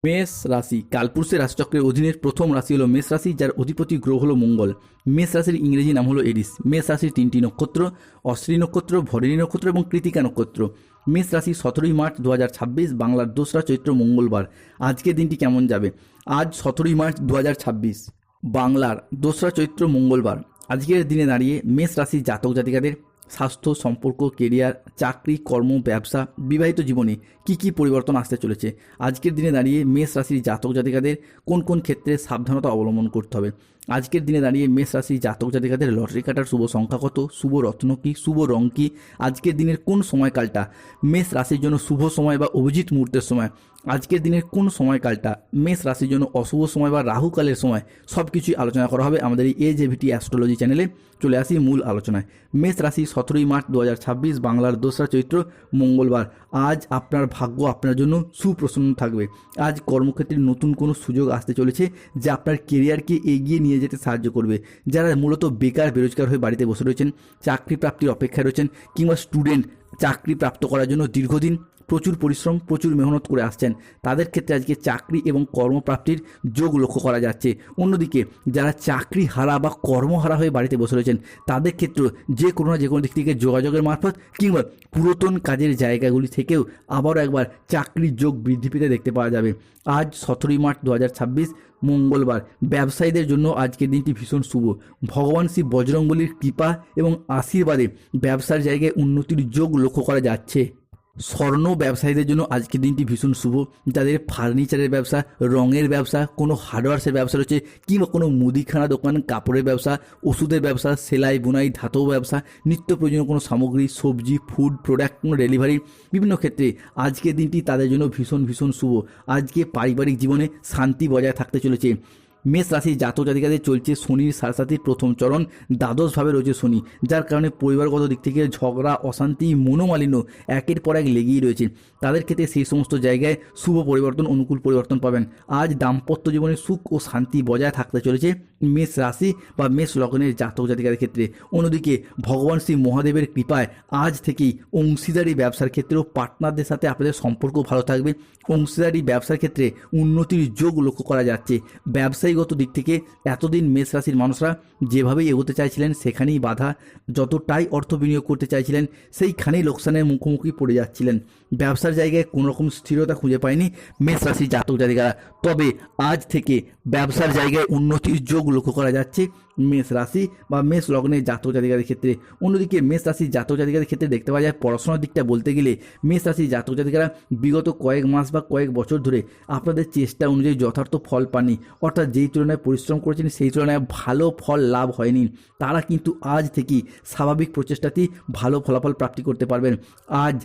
মেষ রাশি কালপুরুষের রাশিচক্রের অধীনের প্রথম রাশি হলো মেষ রাশি, যার অধিপতি গ্রহ হলো মঙ্গল। মেষ রাশির ইংরেজি নাম হলো এরিস। মেষ রাশির তিনটি নক্ষত্র: অশ্বিনী নক্ষত্র, ভরণী নক্ষত্র এবং কৃতিকা নক্ষত্র। মেষ রাশি 17ই মার্চ 2026, বাংলার 2রা চৈত্র, মঙ্গলবার। আজকের দিনটি কেমন যাবে? আজ 17ই মার্চ 2026, বাংলার 2রা চৈত্র, মঙ্গলবার। আজকের দিনে দাঁড়িয়ে মেষ রাশির জাতক জাতিকাদের স্বাস্থ্য, সম্পর্ক, কেরিয়ার, চাকরি, কর্ম, ব্যবসা, বিবাহিত জীবনে কি কি পরিবর্তন আসতে চলেছে? আজকের দিনে দাঁড়িয়ে মেষ রাশির জাতক জাতিকাদের কোন কোন ক্ষেত্রে সাবধানতা অবলম্বন করতে হবে? আজকের দিনে দাঁড়িয়ে মেষ রাশির জাতক জাতিকাদের লটারি কাটার শুভ সংখ্যা কত? শুভ রত্ন কি? শুভ রং কি? আজকের দিনের কোন সময়কালটা মেষ রাশির জন্য শুভ সময় বা অভিজিৎ মুহূর্তের সময়? আজকের দিনের কোন সময়কালটা মেষ রাশির জন্য অশুভ সময় বা রাহুকালের সময়? সব কিছুই আলোচনা করা হবে আমাদের এই AJVT অ্যাস্ট্রোলজি চ্যানেলে। চলে আসি মূল আলোচনায়। মেষ রাশি 17ই মার্চ 2026, বাংলার 2রা চৈত্র, মঙ্গলবার। আজ আপনার ভাগ্য আপনার জন্য সুপ্রসন্ন থাকবে। আজ কর্মক্ষেত্রে নতুন কোনো সুযোগ আসতে চলেছে যা আপনার কেরিয়ারকে এগিয়ে নিয়ে যেতে সাহায্য করবে। যারা মূলত বেকার বেরোজগার হয়ে বাড়িতে বসে রয়েছেন, চাকরি প্রাপ্তির অপেক্ষায় রয়েছেন, কিংবা স্টুডেন্ট চাকরি প্রাপ্ত করার জন্য দীর্ঘদিন প্রচুর পরিশ্রম, প্রচুর মেহনত করে আসছেন, তাদের ক্ষেত্রে আজকে চাকরি এবং কর্মপ্রাপ্তির যোগ লক্ষ্য করা যাচ্ছে। অন্যদিকে যারা চাকরি হারা বা কর্মহারা হয়ে বাড়িতে বসে রয়েছেন, তাদের ক্ষেত্রে যে কোনো দিক থেকে যোগাযোগের মারফত কিংবা পুরাতন কাজের জায়গাগুলি থেকেও আবারও একবার চাকরির যোগ বৃদ্ধি পেতে দেখতে পাওয়া যাবে। আজ 17ই মার্চ 2026, মঙ্গলবার। ব্যবসায়ীদের জন্য আজকের দিনটি ভীষণ শুভ। ভগবান শ্রী বজরংবলীর কৃপা এবং আশীর্বাদে ব্যবসার জায়গায় উন্নতির যোগ লক্ষ্য করা যাচ্ছে। স্বর্ণ ব্যবসায়ীদের জন্য আজকের দিনটি ভীষণ শুভ। যাদের ফার্নিচারের ব্যবসা, রঙের ব্যবসা, কোনো হার্ডওয়্যার্সের ব্যবসা রয়েছে, কিংবা কোনো মুদিখানা দোকান, কাপড়ের ব্যবসা, ওষুধের ব্যবসা, সেলাই বুনাই, ধাতব ব্যবসা, নিত্য প্রয়োজনীয় কোনো সামগ্রী, সবজি, ফুড প্রোডাক্ট, কোনো ডেলিভারি, বিভিন্ন ক্ষেত্রে আজকের দিনটি তাদের জন্য ভীষণ ভীষণ শুভ। আজকে পারিবারিক জীবনে শান্তি বজায় থাকতে চলেছে। মেষ রাশির জাতক জাতিকাদের চলছে শনির সাড়ে প্রথম চরণ, দ্বাদশভাবে রয়েছে শনি, যার কারণে পরিবারগত দিক থেকে ঝগড়া, অশান্তি, মনোমালিন্য একের পর এক লেগেই রয়েছে। তাদের ক্ষেত্রে সেই সমস্ত জায়গায় শুভ পরিবর্তন, অনুকূল পরিবর্তন পাবেন। আজ দাম্পত্য জীবনে সুখ ও শান্তি বজায় থাকতে চলেছে মেষ রাশি বা মেষ লগ্নের জাতক জাতিকাদের ক্ষেত্রে। অন্যদিকে ভগবান শ্রী মহাদেবের কৃপায় আজ থেকেই অংশীদারি ব্যবসার ক্ষেত্রেও পার্টনারদের সাথে আপনাদের সম্পর্ক ভালো থাকবে। অংশীদারি ব্যবসার ক্ষেত্রে উন্নতির যোগ লক্ষ্য করা যাচ্ছে। ব্যবসায়ীগত দিক থেকে এতদিন মেষ রাশির মানুষরা যেভাবেই এগোতে চাইছিলেন সেখানেই বাধা, যতটাই অর্থ বিনিয়োগ করতে চাইছিলেন সেইখানেই লোকসানের মুখোমুখি পড়ে যাচ্ছিলেন। ব্যবসার জায়গায় কোনো রকম স্থিরতা খুঁজে পায়নি মেষ রাশির জাতক জাতিকারা। তবে আজ থেকে ব্যবসার জায়গায় উন্নতির যোগ লক্ষ্য করা যাচ্ছে মেষ রাশি বা মেষ লগ্নের জাতক জাতিকাদের ক্ষেত্রে। অন্যদিকে মেষ রাশির জাতক জাতিকাদের ক্ষেত্রে দেখতে পাওয়া যায় পড়াশোনার দিকটা বলতে গেলে মেষ রাশির জাতক জাতিকারা বিগত কয়েক মাস বা কয়েক বছর ধরে আপনাদের চেষ্টা অনুযায়ী যথার্থ ফল পাননি, অর্থাৎ যেই তুলনায় পরিশ্রম করেছেন সেই তুলনায় ভালো ফল লাভ হয়নি। তারা কিন্তু আজ থেকেই স্বাভাবিক প্রচেষ্টাতেই ভালো ফলাফল প্রাপ্তি করতে পারবেন। আজ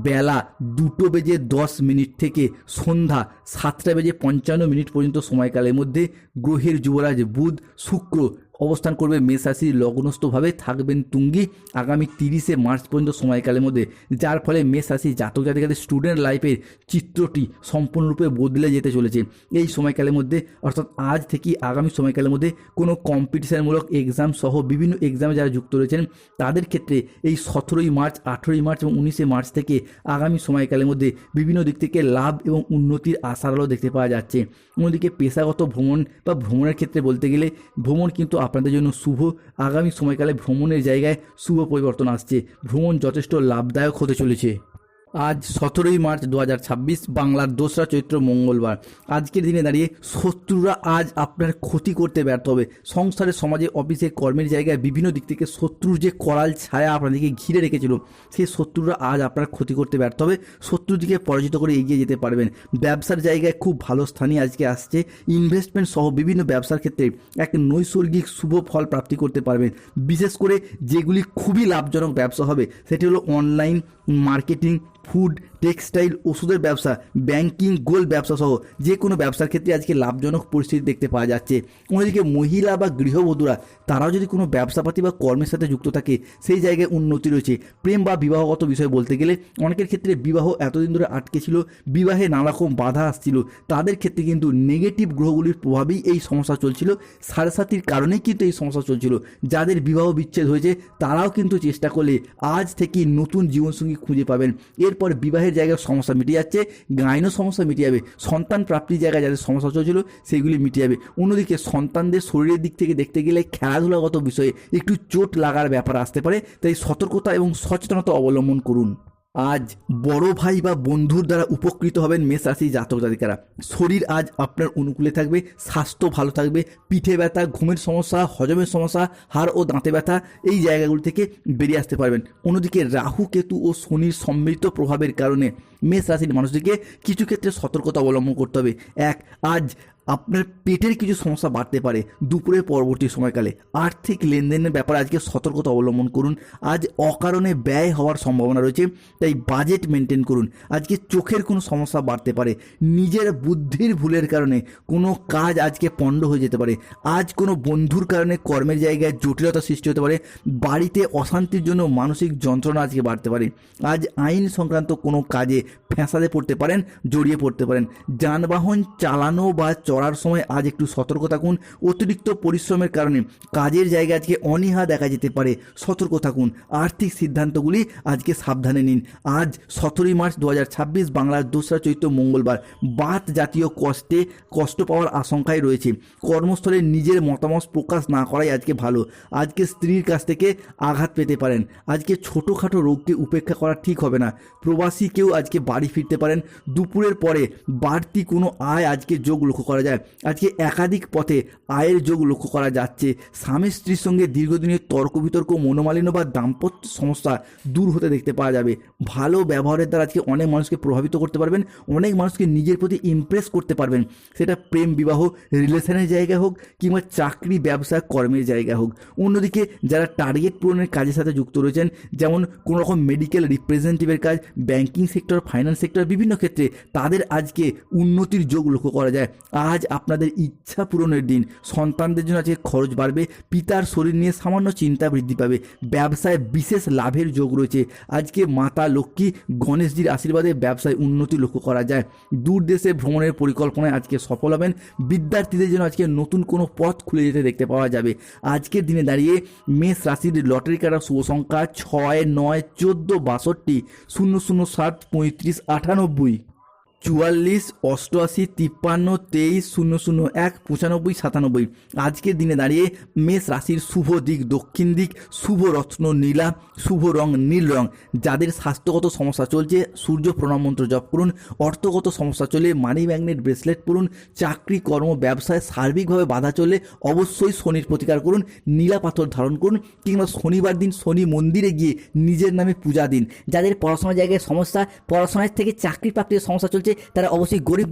বেলা 2:10 থেকে সন্ধ্যা 7:55 পর্যন্ত সময়কালের মধ্যে গ্রহের যুবরাজ বুধ, শুক্র অবস্থান করবে মেষ রাশির লগ্নস্থভাবে, থাকবেন তুঙ্গি আগামী 30শে মার্চ পর্যন্ত সময়কালের মধ্যে, যার ফলে মেষ রাশির জাতক জাতিকাদের স্টুডেন্ট লাইফের চিত্রটি সম্পূর্ণরূপে বদলে যেতে চলেছে এই সময়কালের মধ্যে। অর্থাৎ আজ থেকে আগামী সময়কালের মধ্যে কোনো কম্পিটিশনমূলক এক্সাম সহ বিভিন্ন এক্সামে যারা যুক্ত রয়েছেন তাদের ক্ষেত্রে এই 17ই মার্চ, 18ই মার্চ এবং 19শে মার্চ থেকে আগামী সময়কালের মধ্যে বিভিন্ন দিক থেকে লাভ এবং উন্নতির আশার আলো দেখতে পাওয়া যাচ্ছে। অন্যদিকে পেশাগত ভ্রমণ বা ভ্রমণের ক্ষেত্রে বলতে গেলে ভ্রমণ কিন্তু আপনাদের জন্য শুভ। আগামী সময়কালে ভ্রমণের জায়গায় শুভ পরিবর্তন আসছে। ভ্রমণ যথেষ্ট লাভদায়ক হতে চলেছে। আজ 17ই মার্চ 2026, বাংলার 2রা চৈত্র, মঙ্গলবার। আজকের দিনে দাঁড়িয়ে শত্রুরা আজ আপনার ক্ষতি করতে ব্যর্থ হবে। সংসারে, সমাজে, অফিসে, কর্মের জায়গায় বিভিন্ন দিক থেকে শত্রুর যে করাল ছায়া আপনাদেরকে ঘিরে রেখেছিল সেই শত্রুরা আজ আপনার ক্ষতি করতে ব্যর্থ হবে। শত্রুদিকে পরাজিত করে এগিয়ে যেতে পারবেন। ব্যবসার জায়গায় খুব ভালো স্থানই আজকে আসছে। ইনভেস্টমেন্ট সহ বিভিন্ন ব্যবসার ক্ষেত্রে এক নৈসর্গিক শুভ ফল প্রাপ্তি করতে পারবেন। বিশেষ করে যেগুলি খুবই লাভজনক ব্যবসা হবে সেটি হলো অনলাইন মার্কেটিং, ফুড, টেক্সটাইল, ওষুধের ব্যবসা, ব্যাংকিং, গোল্ড ব্যবসা সহ যে কোনো ব্যবসার ক্ষেত্রে আজকে লাভজনক পরিস্থিতি দেখতে পাওয়া যাচ্ছে। অন্যদিকে মহিলা বা গৃহবধূরা তারাও যদি কোনো ব্যবসাপাতি বা কর্মের সাথে যুক্ত থাকে সেই জায়গায় উন্নতি রয়েছে। প্রেম বা বিবাহগত বিষয় বলতে গেলে অনেকের ক্ষেত্রে বিবাহ এতদিন ধরে আটকে ছিল, বিবাহে নানা রকম বাধা আসছিল, তাদের ক্ষেত্রে কিন্তু নেগেটিভ গ্রহগুলির প্রভাবেই এই সমস্যা চলছিল। সাড়ে কারণেই কিন্তু এই সমস্যা চলছিল। যাদের বিবাহ বিচ্ছেদ হয়েছে তারাও কিন্তু চেষ্টা করলে আজ থেকে নতুন জীবনসঙ্গী খুঁজে পাবেন। এরপর বিবাহের বিবাহের জায়গায় সমস্যা মিটে যাচ্ছে, গাইনো সমস্যা মিটে যাবে, সন্তান প্রাপ্তির জায়গায় যাদের সমস্যা চলছিল সেইগুলি মিটে যাবে। অন্যদিকে সন্তানদের শরীরের দিক থেকে দেখতে গেলে খেলাধুলাগত বিষয়ে একটু চোট লাগার ব্যাপার আসতে পারে, তাই সতর্কতা এবং সচেতনতা অবলম্বন করুন। আজ বড় ভাই বা বন্ধুর দ্বারা উপকৃত হবেন মেষ রাশি জাতক জাতিকারা। শরীর আজ আপনার অনুকূলে থাকবে, স্বাস্থ্য ভালো থাকবে, পিঠে ব্যথা, ঘুমের সমস্যা, হজমের সমস্যা, হাড় ও দাঁতে ব্যথা এই জায়গাগুলি থেকে বেরিয়ে আসতে পারবেন। অন্যদিকে রাহু, কেতু ও শনির সম্মিলিত প্রভাবের কারণে মেষ রাশির মানুষদেরকে কিছু ক্ষেত্রে সতর্কতা অবলম্বন করতে হবে। আজ আপনার পেটের কিছু সমস্যা বাড়তে পারে দুপুরের পরবর্তী সময়কালে। আর্থিক লেনদেনের ব্যাপারে আজকে সতর্কতা অবলম্বন করুন। আজ অকারণে ব্যয় হওয়ার সম্ভাবনা রয়েছে, তাই বাজেট মেনটেন করুন। আজকে চোখের কোনো সমস্যা বাড়তে পারে, নিজের বুদ্ধির ভুলের কারণে কোনো কাজ আজকে পণ্ড হয়ে যেতে পারে। আজ কোনো বন্ধুর কারণে কর্মের জায়গায় জটিলতা সৃষ্টি হতে পারে, বাড়িতে অশান্তির জন্য মানসিক যন্ত্রণা আজকে বাড়তে পারে। আজ আইন সংক্রান্ত কোনো কাজে ফ্যাসাদে পড়তে পারেন, জড়িয়ে পড়তে পারেন। যানবাহন চালানো বা চড়ার সময় আজ একটু সতর্ক থাকুন। অতিরিক্ত পরিশ্রমের কারণে কাজের জায়গায় আজকে অনীহা দেখা যেতে পারে, সতর্ক থাকুন। আর্থিক সিদ্ধান্তগুলি আজকে সাবধানে নিন। আজ 17 মার্চ 2026 বাংলার 2রা চৈত্র মঙ্গলবার। বাত জাতীয় কষ্ট পাওয়ার আশঙ্কায় রয়েছে। কর্মস্থলে নিজের মতামত প্রকাশ না করাই আজকে ভালো। আজকে স্ত্রীর কাছ থেকে আঘাত পেতে পারেন। আজকে ছোটোখাটো রোগকে উপেক্ষা করা ঠিক হবে না। প্রবাসী কেউ আজকে বাড়ি ফিরতে পারেন। দুপুরের পরে বাড়তি কোনো আয় আজকে যোগ লক্ষ্য করা যায়। আজকে একাধিক পথে আয়ের যোগ লক্ষ্য করা যাচ্ছে। স্বামী স্ত্রীর সঙ্গে দীর্ঘদিনের তর্ক বিতর্ক, মনোমালিন্য বা দাম্পত্য সমস্যা দূর হতে দেখতে পাওয়া যাবে। ভালো ব্যবহারের দ্বারা আজকে অনেক মানুষকে প্রভাবিত করতে পারবেন, অনেক মানুষকে নিজের প্রতি ইমপ্রেস করতে পারবেন। সেটা প্রেম বিবাহ রিলেশনের জায়গা হোক কিংবা চাকরি ব্যবসা কর্মের জায়গা হোক। অন্যদিকে যারা টার্গেট পূরণের কাজের সাথে যুক্ত রয়েছেন, যেমন কোনো রকম মেডিকেল রিপ্রেজেন্টেটিভের কাজ, ব্যাংকিং সেক্টর, ফাইন্যান্স সেক্টর, বিভিন্ন ক্ষেত্রে তাদের আজকে উন্নতির যোগ লক্ষ্য করা যায়। আজ আপনাদের ইচ্ছা পূরণের দিন। সন্তানদের জন্য আজকে খরচ বাড়বে, পিতার শরীর নিয়ে সামান্য চিন্তা বৃদ্ধি পাবে। ব্যবসায় বিশেষ লাভের যোগ রয়েছে। আজকে মাতা লক্ষ্মী, গণেশজির আশীর্বাদে ব্যবসায় উন্নতি লক্ষ্য করা যায়। দূর দেশে ভ্রমণের পরিকল্পনায় আজকে সফল হবেন। বিদ্যার্থীদের জন্য আজকে নতুন কোনো পথ খুলে যেতে দেখতে পাওয়া যাবে। আজকের দিনে দাঁড়িয়ে মেষ রাশির লটারি কাটার শুভ সংখ্যা 6, 9, 14, 62, 007, 35, 98, 44, 88, 53, 23, 001, 95, 97। আজকের দিনে দাঁড়িয়ে মেষ রাশির শুভ দিক দক্ষিণ দিক, শুভ রত্ন নীলা, শুভ রং নীল রং। যাদের স্বাস্থ্যগত সমস্যা চলছে সূর্য প্রণাম মন্ত্র জপ করুন। অর্থগত সমস্যা চলে মানি ম্যাগনেট ব্রেসলেট পরুন। চাকরি কর্ম ব্যবসায় সার্বিকভাবে বাধা চললে অবশ্যই শনির প্রতিকার করুন, নীলা পাথর ধারণ করুন, কিংবা শনিবার দিন শনি মন্দিরে গিয়ে নিজের নামে পূজা দিন। যাদের পড়াশোনার জায়গায় সমস্যা, পড়াশোনার থেকে চাকরি প্রাপ্তির সমস্যা চলছে, তারা অবশ্যই গরিব